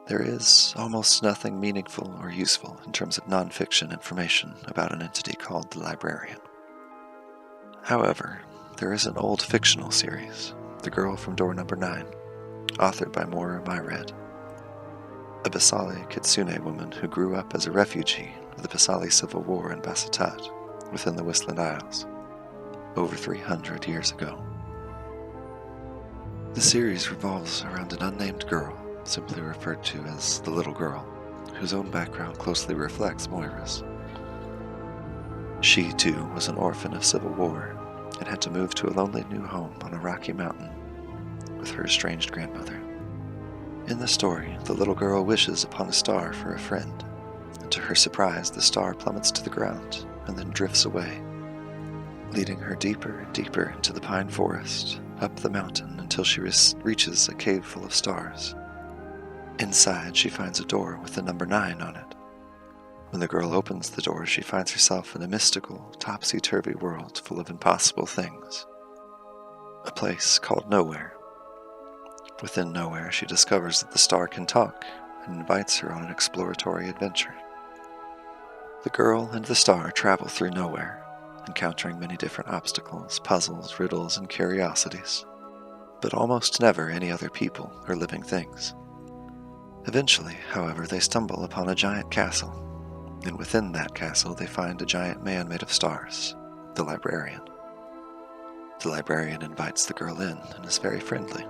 There is almost nothing meaningful or useful in terms of non-fiction information about an entity called the Librarian. However, there is an old fictional series, The Girl from Door Number 9, authored by Mora Myred, a Basali Kitsune woman who grew up as a refugee of the Basali Civil War in Basatat, within the Whistland Isles, over 300 years ago. The series revolves around an unnamed girl, simply referred to as the Little Girl, whose own background closely reflects Moira's. She, too, was an orphan of civil war and had to move to a lonely new home on a rocky mountain with her estranged grandmother. In the story, the little girl wishes upon a star for a friend, and to her surprise, the star plummets to the ground and then drifts away, leading her deeper and deeper into the pine forest, up the mountain until she reaches a cave full of stars. Inside, she finds a door with the number 9 on it. When the girl opens the door, she finds herself in a mystical, topsy-turvy world full of impossible things. A place called Nowhere. Within Nowhere, she discovers that the star can talk and invites her on an exploratory adventure. The girl and the star travel through Nowhere, encountering many different obstacles, puzzles, riddles, and curiosities, but almost never any other people or living things. Eventually, however, they stumble upon a giant castle, and within that castle they find a giant man made of stars, the Librarian. The Librarian invites the girl in and is very friendly.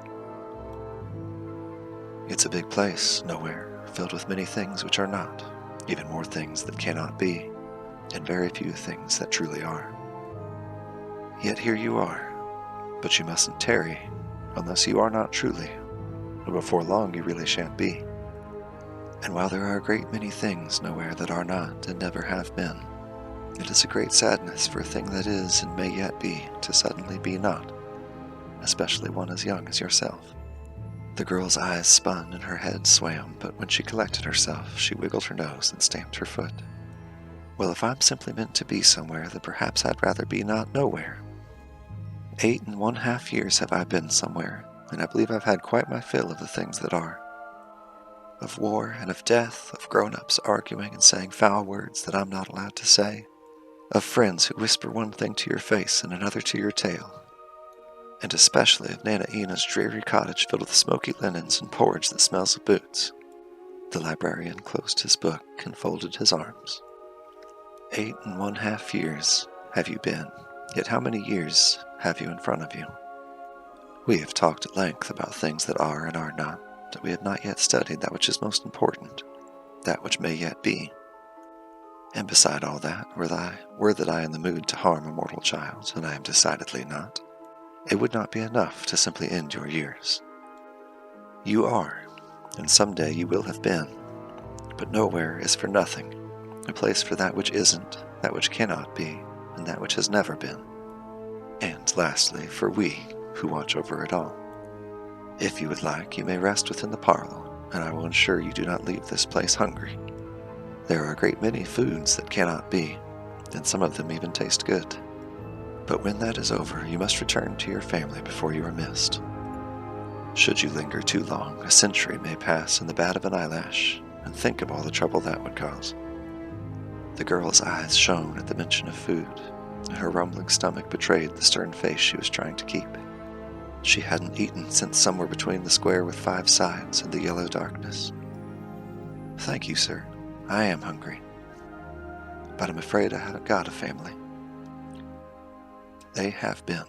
It's a big place, Nowhere, filled with many things which are not, even more things that cannot be, and very few things that truly are. Yet here you are, but you mustn't tarry, unless you are not truly, or before long you really shan't be. And while there are a great many things Nowhere that are not and never have been, it is a great sadness for a thing that is and may yet be to suddenly be not, especially one as young as yourself. The girl's eyes spun and her head swam, but when she collected herself, she wiggled her nose and stamped her foot. Well, if I'm simply meant to be somewhere, then perhaps I'd rather be not nowhere. 8½ years have I been somewhere, and I believe I've had quite my fill of the things that are. Of war and of death, of grown-ups arguing and saying foul words that I'm not allowed to say, of friends who whisper one thing to your face and another to your tail, and especially of Nana Ina's dreary cottage filled with smoky linens and porridge that smells of boots. The Librarian closed his book and folded his arms. 8½ years have you been, yet how many years have you in front of you? We have talked at length about things that are and are not, but we have not yet studied that which is most important, that which may yet be. And beside all that, were that I in the mood to harm a mortal child, and I am decidedly not, it would not be enough to simply end your years. You are, and someday you will have been, but Nowhere is for nothing, a place for that which isn't, that which cannot be, and that which has never been. And lastly, for we, who watch over it all. If you would like, you may rest within the parlour, and I will ensure you do not leave this place hungry. There are a great many foods that cannot be, and some of them even taste good. But when that is over, you must return to your family before you are missed. Should you linger too long, a century may pass in the bat of an eyelash, and think of all the trouble that would cause. The girl's eyes shone at the mention of food, and her rumbling stomach betrayed the stern face she was trying to keep. She hadn't eaten since somewhere between the square with 5 sides and the yellow darkness. Thank you, sir. I am hungry. But I'm afraid I haven't got a family. They have been.